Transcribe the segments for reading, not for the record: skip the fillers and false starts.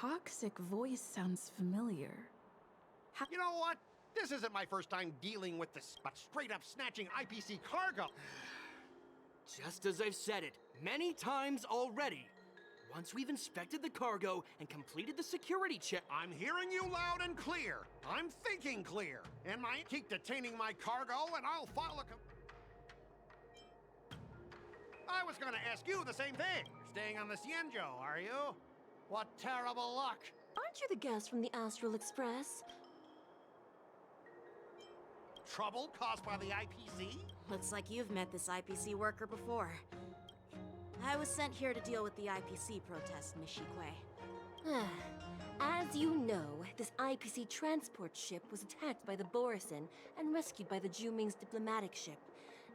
toxic voice sounds familiar. You know what? This isn't my first time dealing with this, but straight up snatching IPC cargo. Just as I've said it many times already. Once we've inspected the cargo and completed the security check... I'm hearing you loud and clear. I'm thinking clear. And I keep detaining my cargo, and I'll file a... I was gonna ask you the same thing. Staying on the Cienjo, are you? What terrible luck. Aren't you the guest from the Astral Express? Trouble caused by the IPC? Looks like you've met this IPC worker before. I was sent here to deal with the IPC protest, Nishikwe. As you know, this IPC transport ship was attacked by the Borison and rescued by the Juming's diplomatic ship.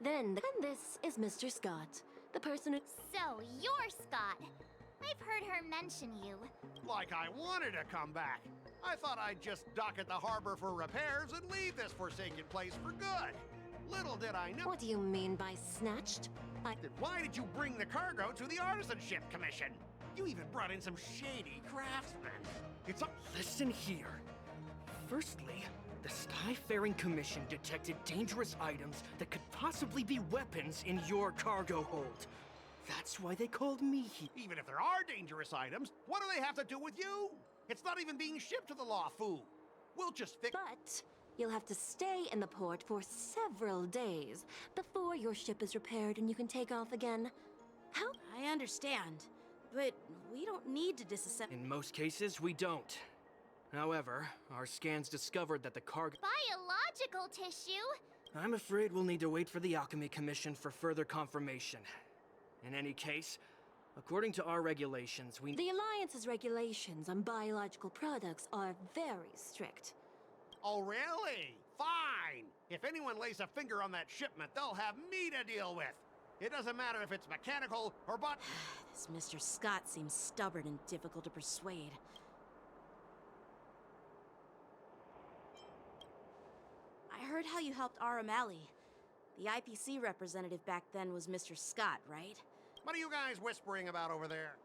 Then this is Mr. Scott, the person who... So, you're Scott. I've heard her mention you. Like I wanted to come back. I thought I'd just dock at the harbor for repairs and leave this forsaken place for good. Little did I know... What do you mean by snatched? Then why did you bring the cargo to the Artisanship Commission? You even brought in some shady craftsmen. It's a... Listen here. Firstly, the Skyfaring Commission detected dangerous items that could possibly be weapons in your cargo hold. That's why they called me here. Even if there are dangerous items, what do they have to do with you? It's not even being shipped to the Lawfu. We'll just fix... But you'll have to stay in the port for several days before your ship is repaired and you can take off again. How? I understand, but we don't need to disassemble... In most cases, we don't. However, our scans discovered that the cargo... Biological tissue? I'm afraid we'll need to wait for the Alchemy Commission for further confirmation. In any case, according to our regulations, we... The Alliance's regulations on biological products are very strict. Oh, really? Fine. If anyone lays a finger on that shipment, they'll have me to deal with. It doesn't matter if it's mechanical or This Mr. Scott seems stubborn and difficult to persuade. I heard how you helped Aramali. The IPC representative back then was Mr. Scott, right? What are you guys whispering about over there?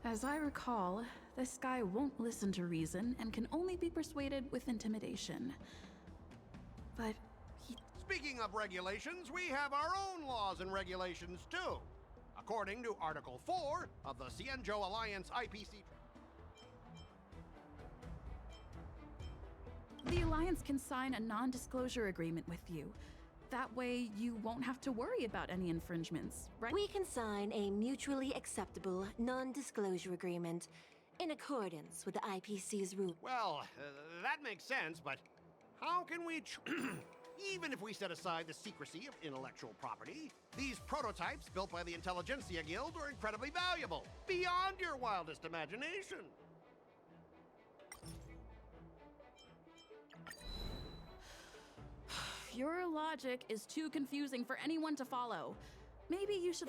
As I recall, this guy won't listen to reason and can only be persuaded with intimidation. But he... Speaking of regulations, we have our own laws and regulations too. According to Article 4 of the Cienjo Alliance IPC... The Alliance can sign a non-disclosure agreement with you. That way, you won't have to worry about any infringements, right? We can sign a mutually acceptable non-disclosure agreement in accordance with the IPC's rule. Well, that makes sense, but how can we... Even if we set aside the secrecy of intellectual property, these prototypes built by the Intelligentsia Guild are incredibly valuable, beyond your wildest imagination. Your logic is too confusing for anyone to follow. Maybe you should...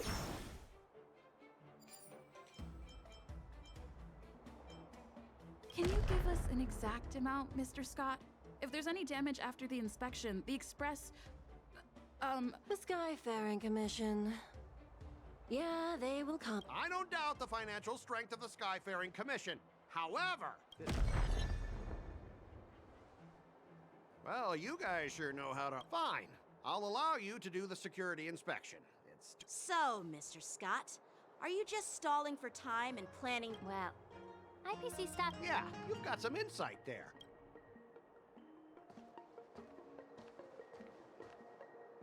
Can you give us an exact amount, Mr. Scott? If there's any damage after the inspection, the Express... The Skyfaring Commission. Yeah, they will come. I don't doubt the financial strength of the Skyfaring Commission. However... Well, you guys sure know how to... Fine. I'll allow you to do the security inspection. It's... So, Mr. Scott, are you just stalling for time and planning... Well, IPC staff... Yeah, you've got some insight there.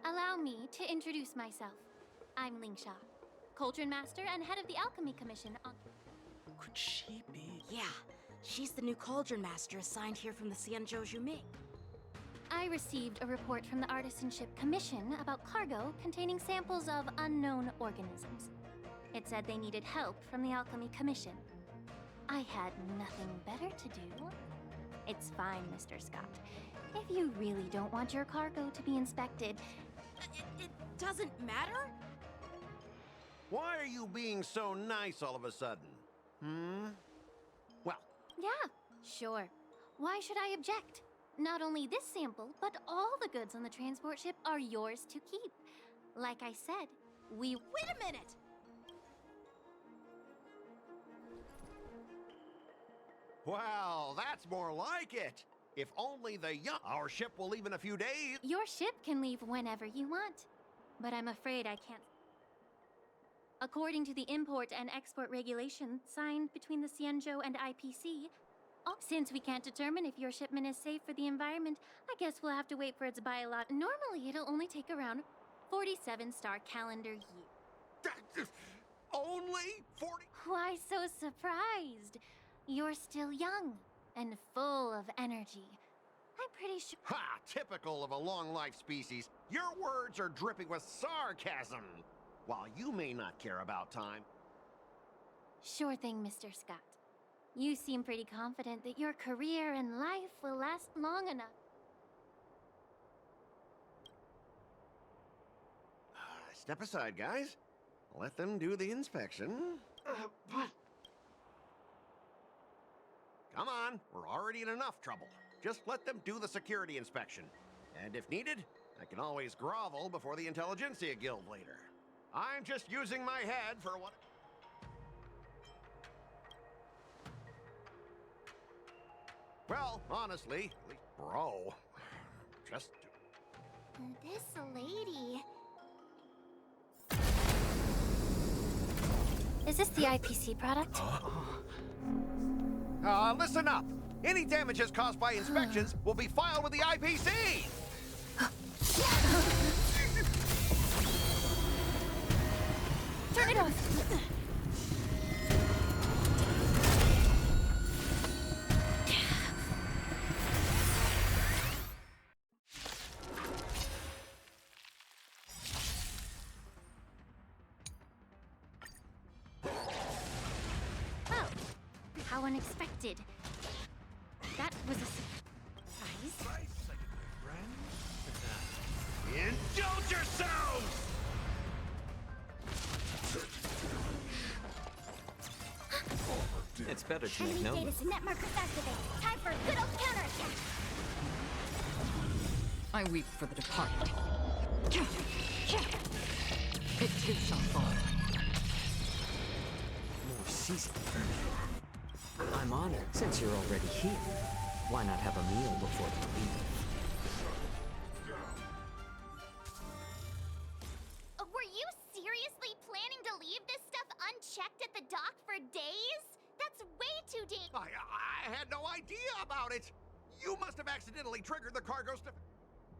Allow me to introduce myself. I'm Lingsha, Cauldron Master and head of the Alchemy Commission on... Could she be? Yeah, she's the new Cauldron Master assigned here from the Cienjo Juming. I received a report from the Artisanship Commission about cargo containing samples of unknown organisms. It said they needed help from the Alchemy Commission. I had nothing better to do. It's fine, Mr. Scott. If you really don't want your cargo to be inspected... It doesn't matter? Why are you being so nice all of a sudden? Well... Yeah, sure. Why should I object? Not only this sample, but all the goods on the transport ship are yours to keep. Like I said, we— Wait a minute! Well, that's more like it. If only the young. Our ship will leave in a few days. Your ship can leave whenever you want, but I'm afraid I can't. According to the import and export regulations signed between the Cienjo and IPC, since we can't determine if your shipment is safe for the environment, I guess we'll have to wait for its biolog— Normally, it'll only take around 47-star calendar year. Only 40. Why so surprised? You're still young and full of energy. I'm pretty sure— Ha! Typical of a long-life species. Your words are dripping with sarcasm. While you may not care about time. Sure thing, Mr. Scott. You seem pretty confident that your career and life will last long enough. Step aside, guys. Let them do the inspection. Come on, we're already in enough trouble. Just let them do the security inspection. And if needed, I can always grovel before the Intelligentsia Guild later. I'm just using my head for what... Well, honestly, bro, just... This lady... Is this the IPC product? Listen up. Any damages caused by inspections will be filed with the IPC! Turn it off! Oh, how unexpected. That was a surprise. Indulge yourselves! It's better to make note. Status net markers activate. Time for a good old counterattack. I weep for the departed. It too shall fall. More seasoned. I'm honored. Since you're already here, why not have a meal before you leave? Were you seriously planning to leave this stuff unchecked at the dock for days? That's way too deep. I had no idea about it. You must have accidentally triggered the cargo stuff.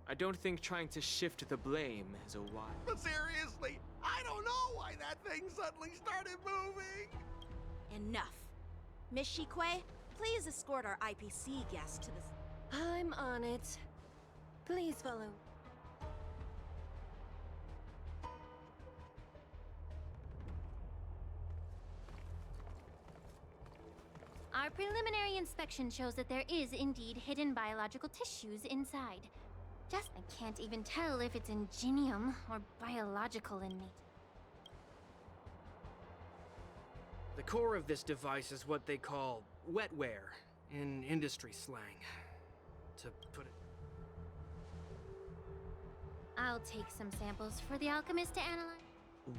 I don't think trying to shift the blame is a wise. But seriously, I don't know why that thing suddenly started moving. Enough. Miss Shikwe, please escort our IPC guest to the... I'm on it. Please follow. Our preliminary inspection shows that there is indeed hidden biological tissues inside. Just I can't even tell if it's ingenium or biological in nature. The core of this device is what they call wetware in industry slang. To put it... I'll take some samples for the alchemist to analyze.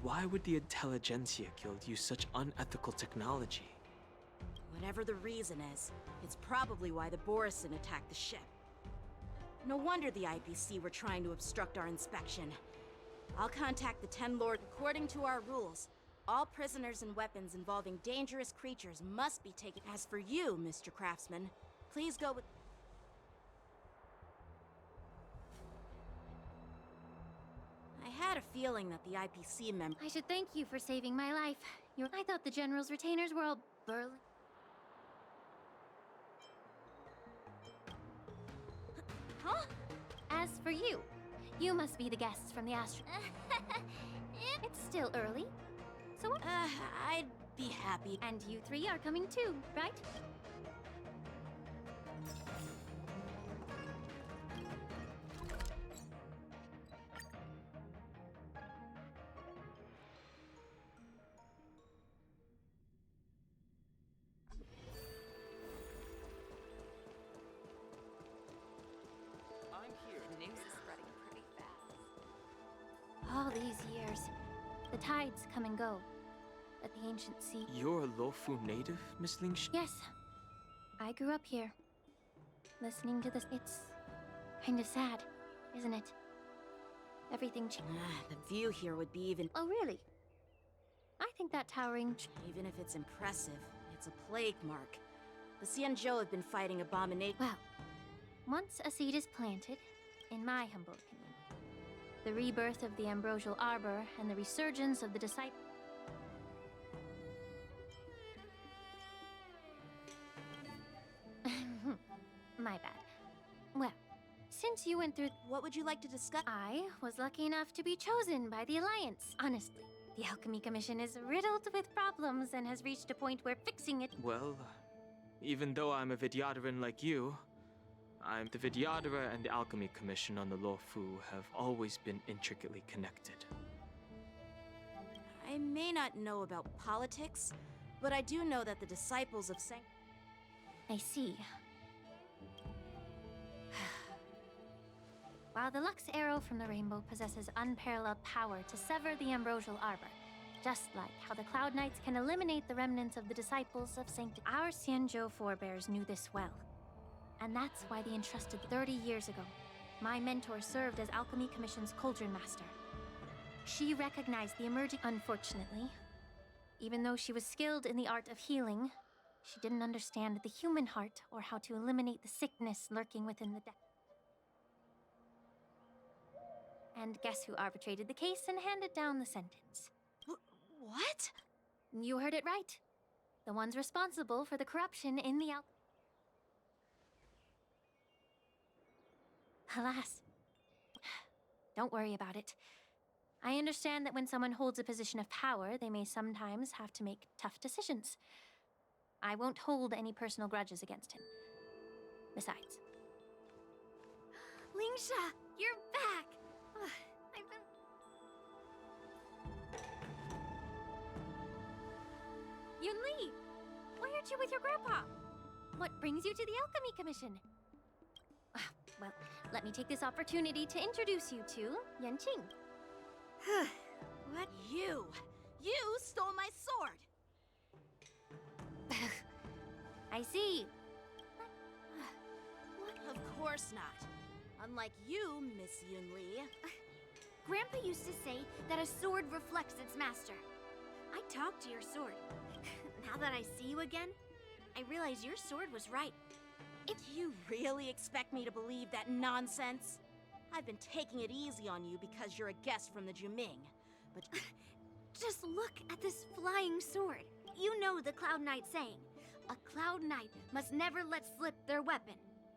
Why would the Intelligentsia Guild use such unethical technology? Whatever the reason is, it's probably why the Borison attacked the ship. No wonder the IPC were trying to obstruct our inspection. I'll contact the Ten Lord. According to our rules, all prisoners and weapons involving dangerous creatures must be taken. As for you, Mr. Craftsman, please go with... I had a feeling that the IPC member... I should thank you for saving my life. I thought the General's retainers were all burly. Huh? As for you, you must be the guests from the Astro... It's still early, so what? I'd be happy. And you three are coming too, right? forebears. The tides come and go, but the ancient sea... You're a Lofu native, Miss Lingsha? Yes. I grew up here. Listening to this, it's kind of sad, isn't it? Everything changed. The view here would be even... Oh, really? I think that towering... Even if it's impressive, it's a plague mark. The Xianzhou have been fighting abomination. Well, once a seed is planted, in my humble opinion, the rebirth of the Ambrosial Arbor and the resurgence of the disciple... My bad. Well, since you went through... What would you like to discuss? I was lucky enough to be chosen by the Alliance. Honestly, the Alchemy Commission is riddled with problems and has reached a point where fixing it... Well, even though I'm a Vidyadharan like you, the Vidyadhara and the Alchemy Commission on the Luofu have always been intricately connected. I may not know about politics, but I do know that the disciples of Saint... I see. While the Lux Arrow from the Rainbow possesses unparalleled power to sever the Ambrosial Arbor, just like how the Cloud Knights can eliminate the remnants of the Disciples of Sanctity. Our Xianzhou forebears knew this well. And that's why they entrusted 30 years ago. My mentor served as Alchemy Commission's Cauldron Master. She recognized the emerging... Unfortunately, even though she was skilled in the art of healing, she didn't understand the human heart or how to eliminate the sickness lurking within the depths. And guess who arbitrated the case and handed down the sentence? What? You heard it right. The ones responsible for the corruption in the Alas. Don't worry about it. I understand that when someone holds a position of power, they may sometimes have to make tough decisions. I won't hold any personal grudges against him. Besides... Lingsha, you're back! I've been... Yunli! Why aren't you with your grandpa? What brings you to the Alchemy Commission? Well, let me take this opportunity to introduce you to Yanqing. What? You stole my sword! I see. What? Of course not. Unlike you, Miss Yunli. Grandpa used to say that a sword reflects its master. I talked to your sword. Now that I see you again, I realize your sword was right. Do you really expect me to believe that nonsense? I've been taking it easy on you because you're a guest from the Juming, but... Just look at this flying sword. You know the Cloud Knight saying, a Cloud Knight must never let slip their weapon.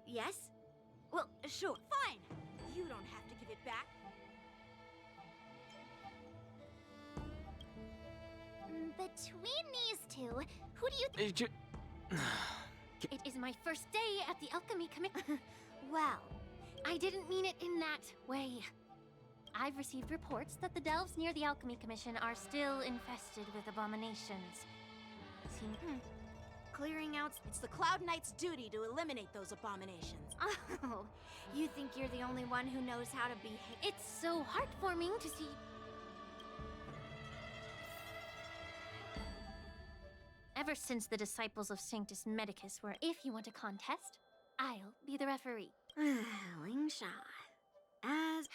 Yes? Well, sure. Fine! You don't have to give it back. Between these two, who do you think... It is my first day at the Alchemy Commission. Well, I didn't mean it in that way. I've received reports that the delves near the Alchemy Commission are still infested with abominations. Clearing out... It's the Cloud Knight's duty to eliminate those abominations. Oh, you think you're the only one who knows how to behave? It's so heartwarming to see... Ever since the disciples of Sanctus Medicus were, if you want a contest, I'll be the referee. Lingsha, as...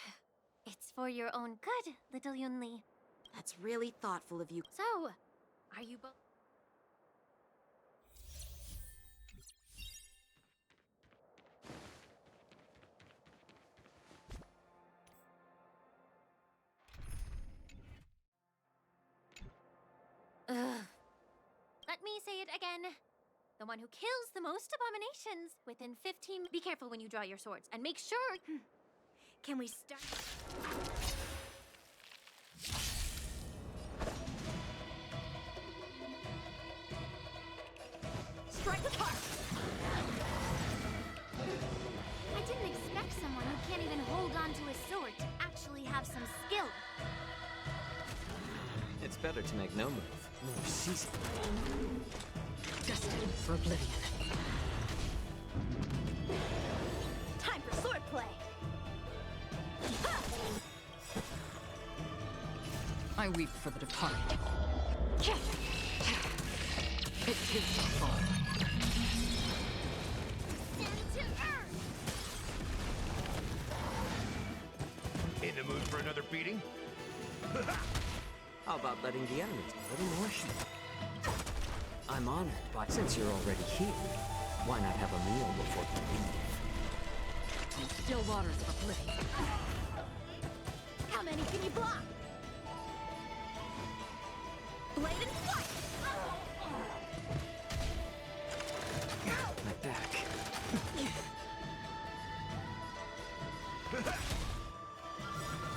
It's for your own good, little Yunli. That's really thoughtful of you. So, are you both... Ugh. Let me say it again. The one who kills the most abominations within 15... Be careful when you draw your swords, and make sure... Can we start? Strike the park! I didn't expect someone who can't even hold on to his sword to actually have some skill. It's better to make no move, more seasoned. Destined for oblivion. Time for swordplay! I weep for the departed. It too shall fall. Send to Earth! In the mood for another beating? How about letting the enemies a little more heat? I'm honored, but since you're already here, why not have a meal before you leave? Still waters of oblivion. How many can you block? Blade and flight! My back.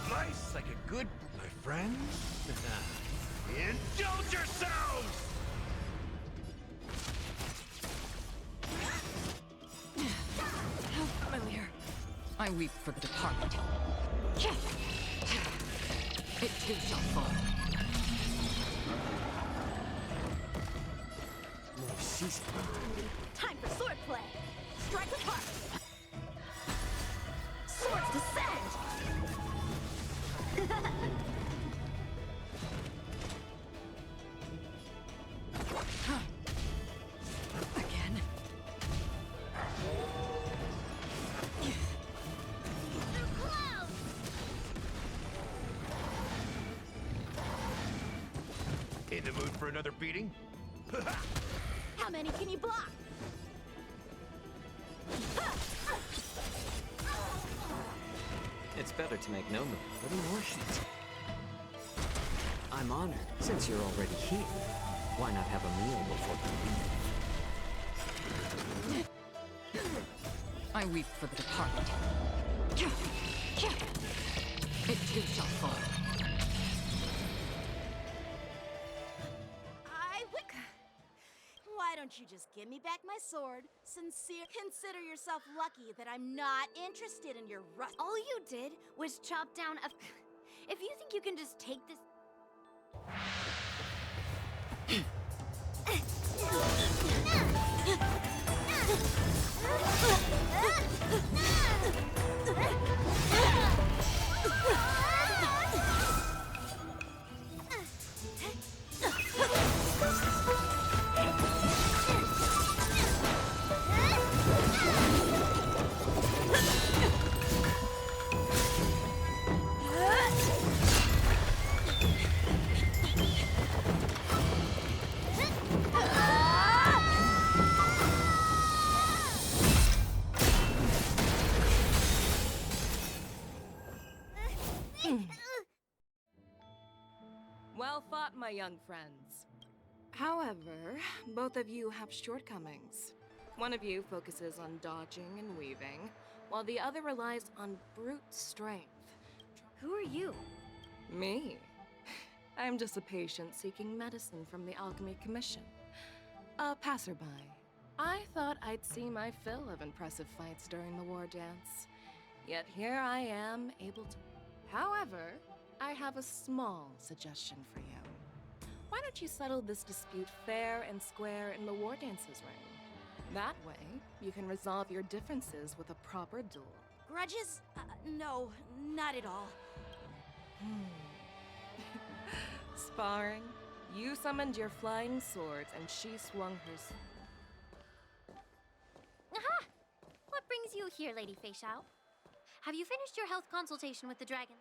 Nice, like a good, my friends. Indulge yourselves! How familiar. I weep for the departed. It too shall fall. No season. Time for swordplay! Strike with heart! Swords descend! Again. Through clouds! In the mood for another beating? How many can you block? It's better to make no move. A little more heat. I'm honored, since you're already here. Why not have a meal before you leave? I weep for the departed. It too shall fall. Why don't you just give me back my sword? Consider yourself lucky that I'm not interested in your rust. All you did was chop down a... If you think you can just take this... Well fought, my young friends. However, both of you have shortcomings. One of you focuses on dodging and weaving, while the other relies on brute strength. Who are you? Me? I'm just a patient seeking medicine from the Alchemy Commission. A passerby. I thought I'd see my fill of impressive fights during the war dance. Yet here I am, able to... However, I have a small suggestion for you. Why don't you settle this dispute fair and square in the war dances ring? That way, you can resolve your differences with a proper duel. Grudges? No, not at all. Sparring? You summoned your flying swords, and she swung hers. Aha! What brings you here, Lady Fei Xiao? Have you finished your health consultation with the dragon?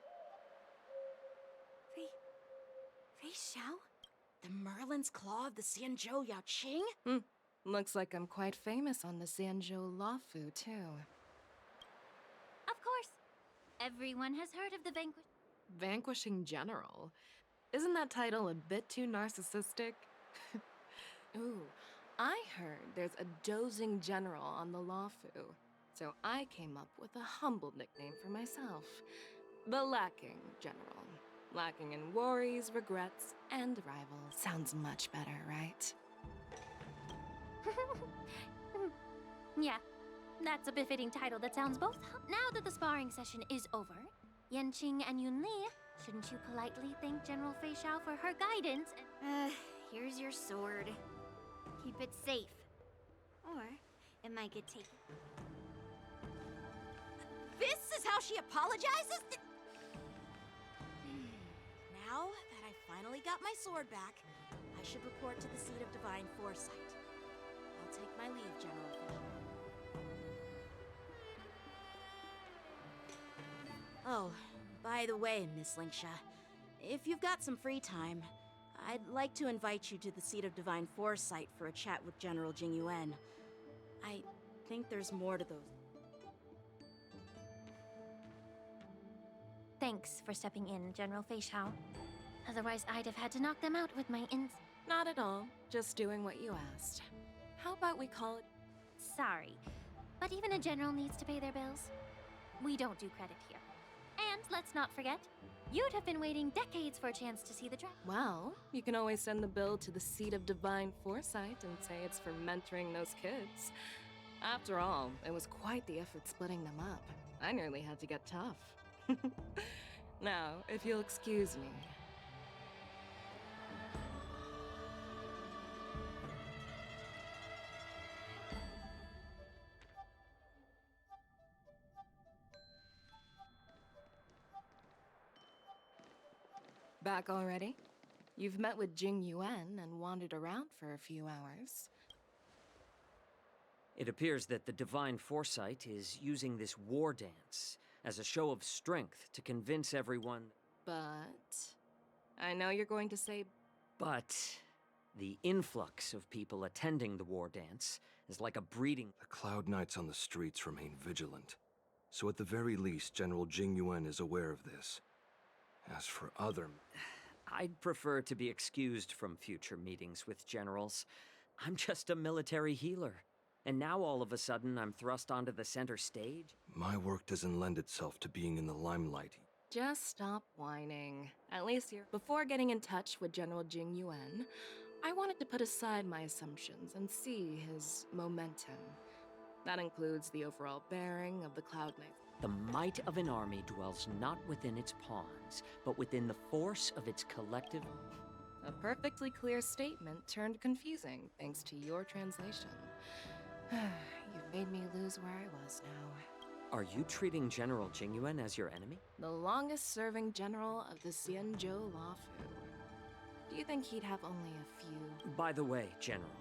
Fei Xiao? The Merlin's Claw of the Xianzhou Yaoqing? Looks like I'm quite famous on the Xianzhou Luofu, too. Of course. Everyone has heard of the Vanquishing General? Isn't that title a bit too narcissistic? Ooh, I heard there's a dozing general on the Luofu, so I came up with a humble nickname for myself. The Lacking General. Lacking in worries, regrets, and rivals. Sounds much better, right? Yeah, that's a befitting title that sounds both. Now that the sparring session is over, Yanqing and Yunli, shouldn't you politely thank General Fei Xiao for her guidance? Here's your sword. Keep it safe. Or it might get taken. This is how she apologizes? Now that I finally got my sword back, I should report to the seat of divine foresight. I'll take my leave, General Fisher. Oh, by the way, Miss Linksha, if you've got some free time, I'd like to invite you to the seat of divine foresight for a chat with General Jing Yuan. I think there's more to those. Thanks for stepping in, General Fei Shao. Otherwise, I'd have had to knock them out with my Not at all. Just doing what you asked. How about we call it... Sorry, but even a general needs to pay their bills. We don't do credit here. And let's not forget, you'd have been waiting decades for a chance to see the draft. Well, you can always send the bill to the seat of divine foresight and say it's for mentoring those kids. After all, it was quite the effort splitting them up. I nearly had to get tough. Now, if you'll excuse me. Back already? You've met with Jing Yuan and wandered around for a few hours. It appears that the Divine Foresight is using this war dance as a show of strength to convince everyone. But... I know you're going to say... But the influx of people attending the war dance is like a breeding... The Cloud Knights on the streets remain vigilant. So at the very least, General Jing Yuan is aware of this. As for other... I'd prefer to be excused from future meetings with generals. I'm just a military healer. And now all of a sudden I'm thrust onto the center stage? My work doesn't lend itself to being in the limelight. Just stop whining. At least you're... Before getting in touch with General Jing Yuan, I wanted to put aside my assumptions and see his momentum. That includes the overall bearing of the Cloud Knights. The might of an army dwells not within its pawns, but within the force of its collective... A perfectly clear statement turned confusing thanks to your translation. You've made me lose where I was now. Are you treating General Jing Yuan as your enemy? The longest-serving general of the Xianzhou Lawfu. Do you think he'd have only a few... By the way, General,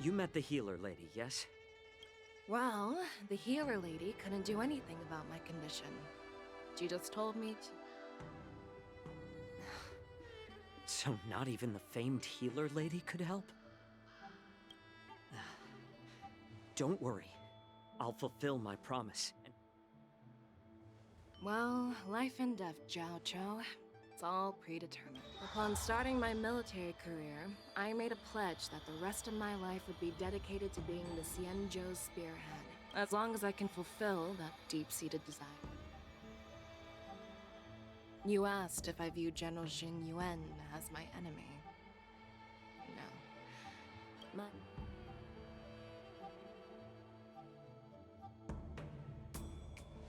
you met the healer lady, yes? Well, the healer lady couldn't do anything about my condition. She just told me to... So not even the famed healer lady could help? Don't worry. I'll fulfill my promise. Well, life and death, Jiao Chou. It's all predetermined. Upon starting my military career, I made a pledge that the rest of my life would be dedicated to being the Xianzhou spearhead, as long as I can fulfill that deep-seated desire. You asked if I view General Jing Yuan as my enemy. No.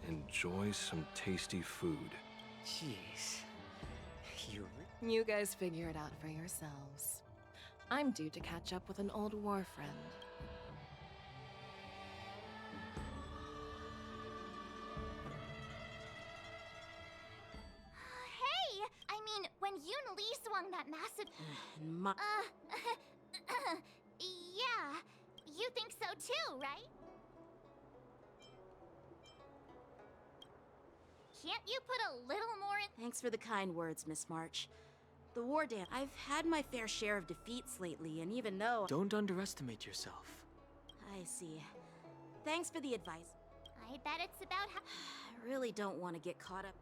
Enjoy some tasty food. Jeez. You guys figure it out for yourselves. I'm due to catch up with an old war friend. Hey! I mean, when Yoon Lee swung that massive... yeah. You think so too, right? Can't you put a little more in... Thanks for the kind words, Miss March. The war dance... I've had my fair share of defeats lately, and even though... Don't underestimate yourself. I see. Thanks for the advice. I bet it's about how... I really don't want to get caught up...